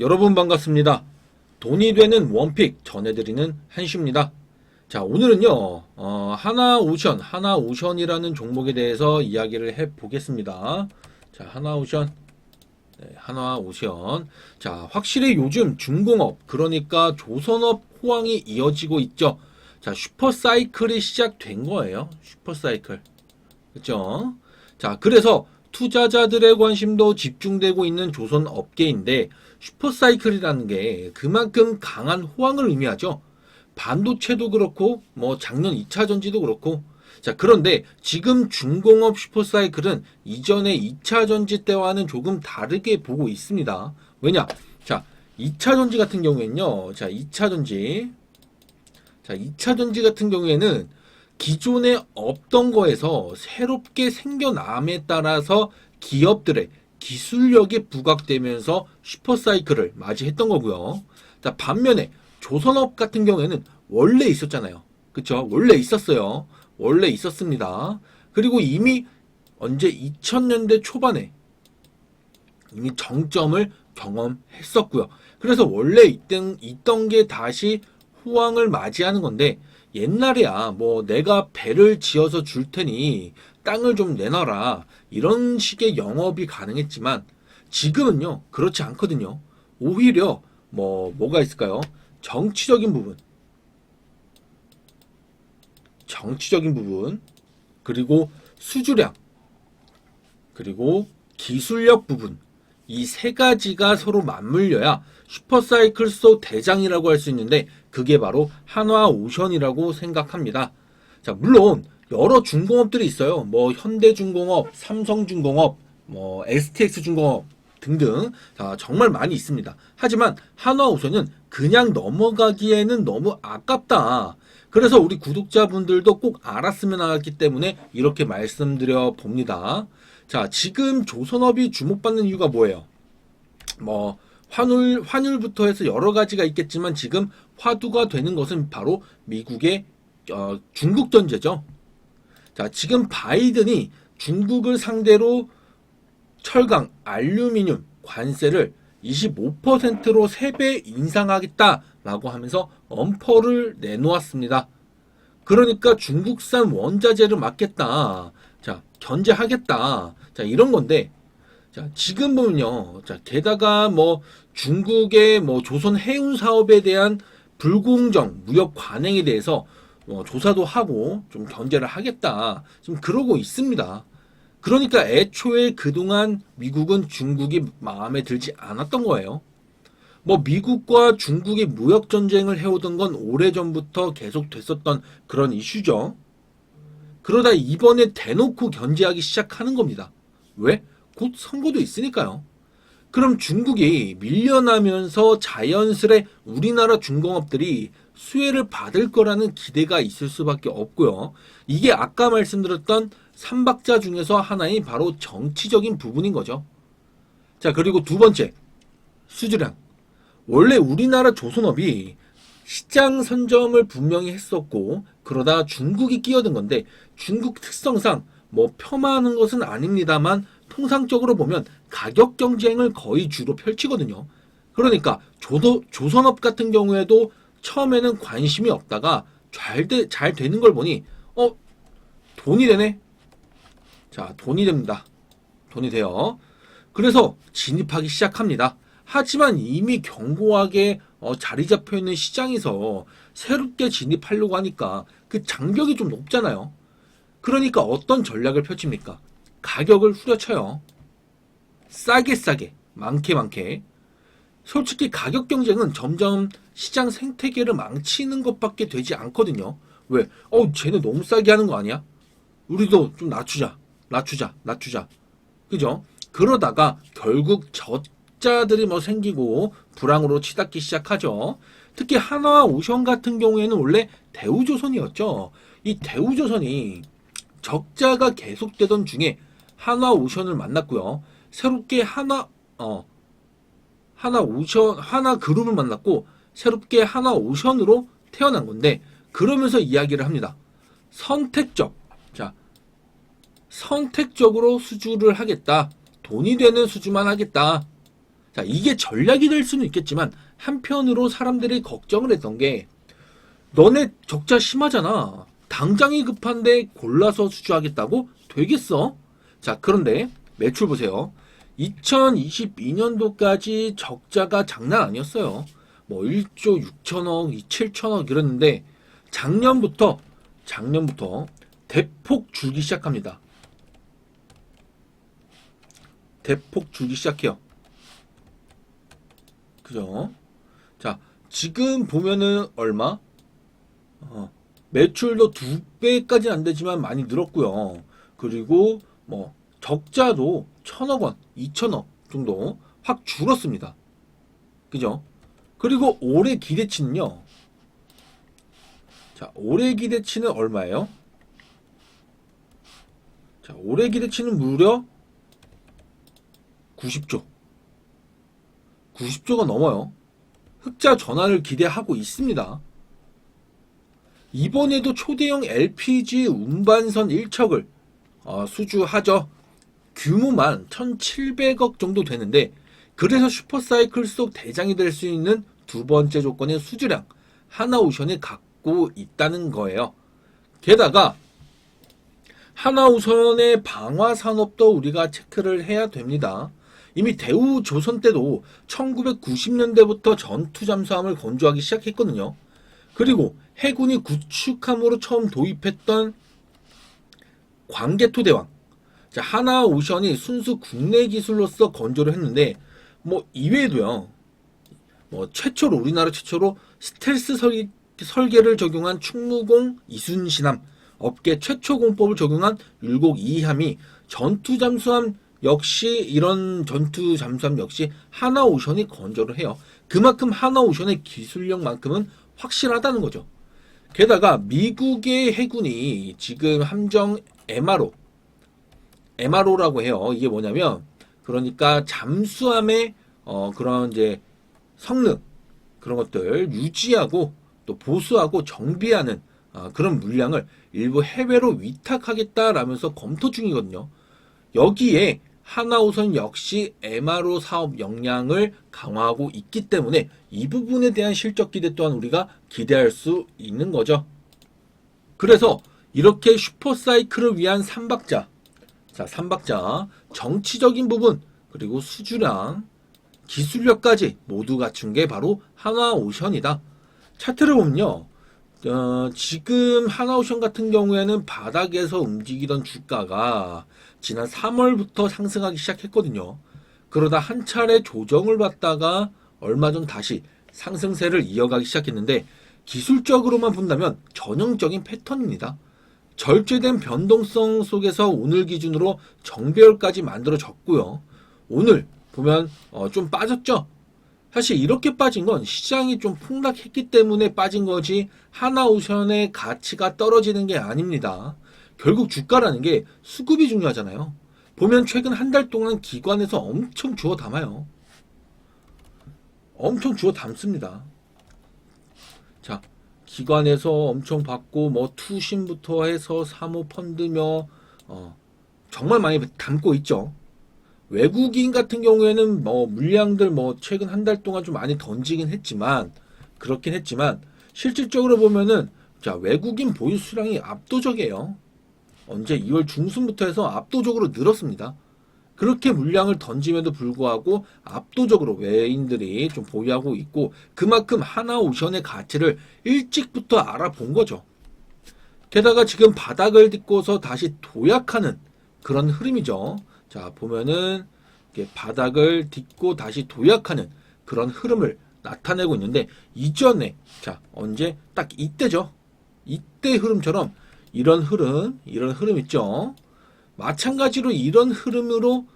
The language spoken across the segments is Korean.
여러분 반갑습니다. 돈이 되는 원픽 전해드리는 한시입니다. 자, 오늘은요, 하나오션이라는 종목에 대해서 이야기를 해보겠습니다. 자, 하나오션. 네, 하나오션. 자, 확실히 요즘 중공업, 그러니까 조선업 호황이 이어지고 있죠. 자, 슈퍼사이클이 시작된 거예요. 슈퍼사이클. 그죠? 자, 그래서 투자자들의 관심도 집중되고 있는 조선 업계인데 슈퍼사이클이라는 게 그만큼 강한 호황을 의미하죠. 반도체도 그렇고 뭐 작년 2차 전지도 그렇고. 자, 그런데 지금 중공업 슈퍼사이클은 이전의 2차 전지 때와는 조금 다르게 보고 있습니다. 왜냐? 자, 2차 전지 같은 경우에는요. 자, 2차 전지. 자, 2차 전지 같은 경우에는 기존에 없던 거에서 새롭게 생겨남에 따라서 기업들의 기술력이 부각되면서 슈퍼사이클을 맞이했던 거고요. 자, 반면에 조선업 같은 경우에는 원래 있었잖아요. 그쵸? 원래 있었어요. 원래 있었습니다. 그리고 이미 언제 2000년대 초반에 이미 정점을 경험했었고요. 그래서 원래 있던 게 다시 호황을 맞이하는 건데 옛날에야 뭐 내가 배를 지어서 줄 테니 땅을 좀 내놔라 이런 식의 영업이 가능했지만 지금은요 그렇지 않거든요. 오히려 뭐가 있을까요? 정치적인 부분, 정치적인 부분, 그리고 수주량, 그리고 기술력 부분, 이 세 가지가 서로 맞물려야 슈퍼사이클 속 대장이라고 할 수 있는데 그게 바로 한화오션이라고 생각합니다. 자, 물론 여러 중공업들이 있어요. 뭐 현대중공업, 삼성중공업, 뭐 STX중공업 등등. 자, 정말 많이 있습니다. 하지만 한화오션은 그냥 넘어가기에는 너무 아깝다. 그래서 우리 구독자분들도 꼭 알았으면 하기 때문에 이렇게 말씀드려 봅니다. 자, 지금 조선업이 주목받는 이유가 뭐예요? 뭐 환율부터 해서 여러 가지가 있겠지만 지금 화두가 되는 것은 바로 미국의 중국 전제죠. 자, 지금 바이든이 중국을 상대로 철강, 알루미늄 관세를 25%로 3배 인상하겠다라고 하면서 엄포를 내놓았습니다. 그러니까 중국산 원자재를 막겠다. 자, 견제하겠다. 자, 이런 건데, 자, 지금 보면요. 자, 게다가 뭐 중국의 뭐 조선 해운 사업에 대한 불공정 무역 관행에 대해서 조사도 하고 좀 견제를 하겠다. 좀 그러고 있습니다. 그러니까 애초에 그동안 미국은 중국이 마음에 들지 않았던 거예요. 뭐 미국과 중국이 무역 전쟁을 해오던 건 오래전부터 계속 됐었던 그런 이슈죠. 그러다 이번에 대놓고 견제하기 시작하는 겁니다. 왜? 곧 선거도 있으니까요. 그럼 중국이 밀려나면서 자연스레 우리나라 중공업들이 수혜를 받을 거라는 기대가 있을 수밖에 없고요. 이게 아까 말씀드렸던 삼박자 중에서 하나인 바로 정치적인 부분인 거죠. 자, 그리고 두 번째, 수주량. 원래 우리나라 조선업이 시장 선점을 분명히 했었고 그러다 중국이 끼어든 건데 중국 특성상 뭐 폄하하는 것은 아닙니다만 통상적으로 보면 가격 경쟁을 거의 주로 펼치거든요. 그러니까 조선업 같은 경우에도 처음에는 관심이 없다가 잘 되는 걸 보니 돈이 되네. 자, 돈이 됩니다. 돈이 돼요. 그래서 진입하기 시작합니다. 하지만 이미 견고하게 자리 잡혀 있는 시장에서 새롭게 진입하려고 하니까 그 장벽이 좀 높잖아요. 그러니까 어떤 전략을 펼칩니까? 가격을 후려쳐요. 싸게, 많게. 솔직히 가격 경쟁은 점점 시장 생태계를 망치는 것밖에 되지 않거든요. 왜? 쟤네 너무 싸게 하는 거 아니야? 우리도 좀 낮추자. 그죠? 그러다가 결국 적자들이 뭐 생기고 불황으로 치닫기 시작하죠. 특히 한화오션 같은 경우에는 원래 대우조선이었죠. 이 대우조선이 적자가 계속되던 중에 한화오션을 만났고요. 새롭게 하나그룹을 만났고 새롭게 한화오션으로 태어난 건데 그러면서 이야기를 합니다. 선택적으로 수주를 하겠다. 돈이 되는 수주만 하겠다. 자, 이게 전략이 될 수는 있겠지만 한편으로 사람들이 걱정을 했던 게 너네 적자 심하잖아. 당장이 급한데 골라서 수주하겠다고 되겠어? 자, 그런데 매출 보세요. 2022년도까지 적자가 장난 아니었어요. 뭐 1조 6천억, 7천억 이랬는데 작년부터 대폭 줄기 시작합니다. 대폭 줄기 시작해요. 그죠? 자, 지금 보면은 얼마? 매출도 2배까지는 안 되지만 많이 늘었고요. 그리고 뭐 적자도 1,000억 원, 2천억 정도 확 줄었습니다. 그죠? 그리고 올해 기대치는요. 자, 올해 기대치는 얼마예요? 자, 올해 기대치는 무려 90조. 90조가 넘어요. 흑자 전환을 기대하고 있습니다. 이번에도 초대형 LPG 운반선 1척을 수주하죠. 규모만 1,700억 정도 되는데 그래서 슈퍼사이클 속 대장이 될 수 있는 두 번째 조건의 수주량 하나오션이 갖고 있다는 거예요. 게다가 하나오션의 방화 산업도 우리가 체크를 해야 됩니다. 이미 대우조선 때도 1990년대부터 전투 잠수함을 건조하기 시작했거든요. 그리고 해군이 구축함으로 처음 도입했던 광개토대왕. 자, 하나오션이 순수 국내 기술로서 건조를 했는데 뭐 이외에도요. 뭐 최초로 우리나라 최초로 스텔스 설계를 적용한 충무공 이순신함, 업계 최초 공법을 적용한 율곡 2함이 전투 잠수함 역시 이런 전투 잠수함 역시 하나오션이 건조를 해요. 그만큼 하나오션의 기술력만큼은 확실하다는 거죠. 게다가 미국의 해군이 지금 함정 MRO라고 해요. 이게 뭐냐면 그러니까 잠수함의 그런 이제 성능 그런 것들 유지하고 또 보수하고 정비하는 그런 물량을 일부 해외로 위탁하겠다라면서 검토 중이거든요. 여기에 하나오선 역시 MRO 사업 역량을 강화하고 있기 때문에 이 부분에 대한 실적 기대 또한 우리가 기대할 수 있는 거죠. 그래서 이렇게 슈퍼사이클을 위한 삼박자, 자, 삼박자, 정치적인 부분, 그리고 수주량, 기술력까지 모두 갖춘 게 바로 하나오션이다. 차트를 보면요. 지금 하나오션 같은 경우에는 바닥에서 움직이던 주가가 지난 3월부터 상승하기 시작했거든요. 그러다 한 차례 조정을 받다가 얼마 전 다시 상승세를 이어가기 시작했는데 기술적으로만 본다면 전형적인 패턴입니다. 절제된 변동성 속에서 오늘 기준으로 정배열까지 만들어졌고요. 오늘 보면 좀 빠졌죠? 사실 이렇게 빠진 건 시장이 좀 폭락했기 때문에 빠진 거지 하나오션의 가치가 떨어지는 게 아닙니다. 결국 주가라는 게 수급이 중요하잖아요. 보면 최근 한 달 동안 기관에서 엄청 주워 담아요. 엄청 주워 담습니다. 자, 기관에서 엄청 받고 뭐 투신부터 해서 사모펀드며 정말 많이 담고 있죠. 외국인 같은 경우에는 뭐 물량들 뭐 최근 한 달 동안 좀 많이 던지긴 했지만 그렇긴 했지만 실질적으로 보면은 자, 외국인 보유 수량이 압도적이에요. 언제 2월 중순부터 해서 압도적으로 늘었습니다. 그렇게 물량을 던짐에도 불구하고 압도적으로 외인들이 좀 보유하고 있고 그만큼 하나오션의 가치를 일찍부터 알아본 거죠. 게다가 지금 바닥을 딛고서 다시 도약하는 그런 흐름이죠. 자, 보면은 이렇게 바닥을 딛고 다시 도약하는 그런 흐름을 나타내고 있는데 이전에 자, 언제 딱 이때죠. 이때 흐름처럼 이런 흐름 있죠. 마찬가지로 이런 흐름으로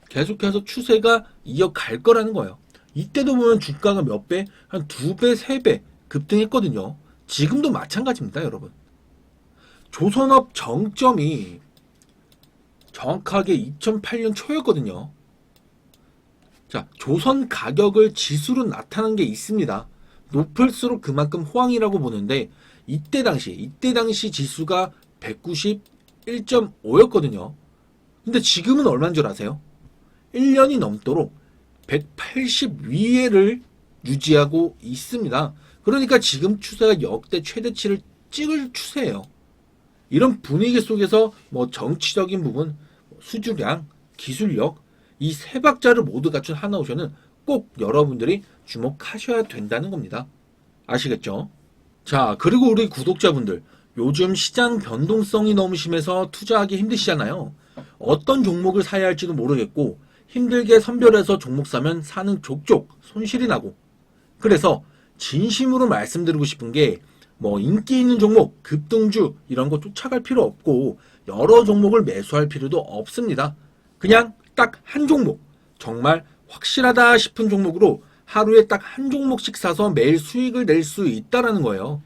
계속해서 추세가 이어갈 거라는 거예요. 이때도 보면 주가가 몇 배? 한 2배, 3배 급등했거든요. 지금도 마찬가지입니다, 여러분. 조선업 정점이 정확하게 2008년 초였거든요. 자, 조선 가격을 지수로 나타난 게 있습니다. 높을수록 그만큼 호황이라고 보는데 이때 당시 지수가 191.5였거든요. 근데 지금은 얼마인 줄 아세요? 1년이 넘도록 180 위에를 유지하고 있습니다. 그러니까 지금 추세가 역대 최대치를 찍을 추세예요. 이런 분위기 속에서 뭐 정치적인 부분, 수주량, 기술력 이 세 박자를 모두 갖춘 하나오션은 꼭 여러분들이 주목하셔야 된다는 겁니다. 아시겠죠? 자, 그리고 우리 구독자분들 요즘 시장 변동성이 너무 심해서 투자하기 힘드시잖아요. 어떤 종목을 사야 할지도 모르겠고 힘들게 선별해서 종목 사면 사는 족족 손실이 나고, 그래서 진심으로 말씀드리고 싶은 게 뭐 인기 있는 종목, 급등주 이런 거 쫓아갈 필요 없고 여러 종목을 매수할 필요도 없습니다. 그냥 딱 한 종목, 정말 확실하다 싶은 종목으로 하루에 딱 한 종목씩 사서 매일 수익을 낼 수 있다라는 거예요.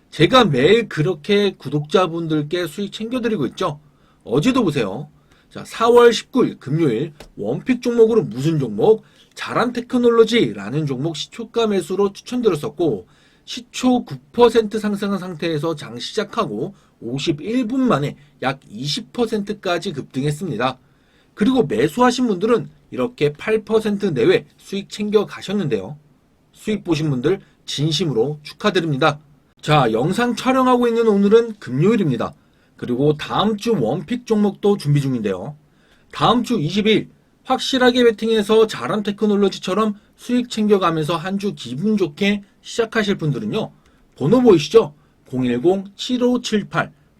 제가 매일 그렇게 구독자분들께 수익 챙겨드리고 있죠. 어제도 보세요. 자, 4월 19일 금요일 원픽 종목으로 무슨 종목? 자란테크놀로지라는 종목 시초가 매수로 추천드렸었고, 시초 9% 상승한 상태에서 장 시작하고 51분 만에 약 20%까지 급등했습니다. 그리고 매수하신 분들은 이렇게 8% 내외 수익 챙겨 가셨는데요. 수익 보신 분들 진심으로 축하드립니다. 자, 영상 촬영하고 있는 오늘은 금요일입니다. 그리고 다음 주 원픽 종목도 준비 중인데요. 다음 주 20일 확실하게 베팅해서 자란테크놀로지처럼 수익 챙겨가면서 한 주 기분 좋게 시작하실 분들은요. 번호 보이시죠?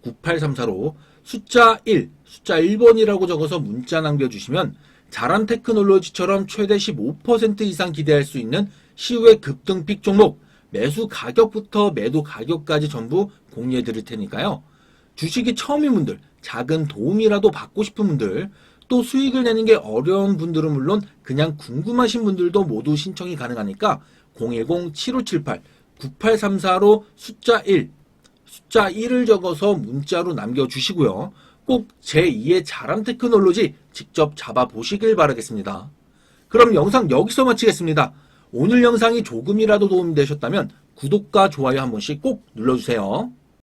010-7578-9834로 숫자 1, 숫자 1번이라고 적어서 문자 남겨주시면 자란테크놀로지처럼 최대 15% 이상 기대할 수 있는 시우의 급등픽 종목, 매수 가격부터 매도 가격까지 전부 공유해 드릴 테니까요. 주식이 처음인 분들, 작은 도움이라도 받고 싶은 분들, 또 수익을 내는 게 어려운 분들은 물론 그냥 궁금하신 분들도 모두 신청이 가능하니까 010-7578-9834로 숫자 1, 숫자 1을 적어서 문자로 남겨주시고요. 꼭 제2의 자란테크놀로지 직접 잡아보시길 바라겠습니다. 그럼 영상 여기서 마치겠습니다. 오늘 영상이 조금이라도 도움이 되셨다면 구독과 좋아요 한 번씩 꼭 눌러주세요.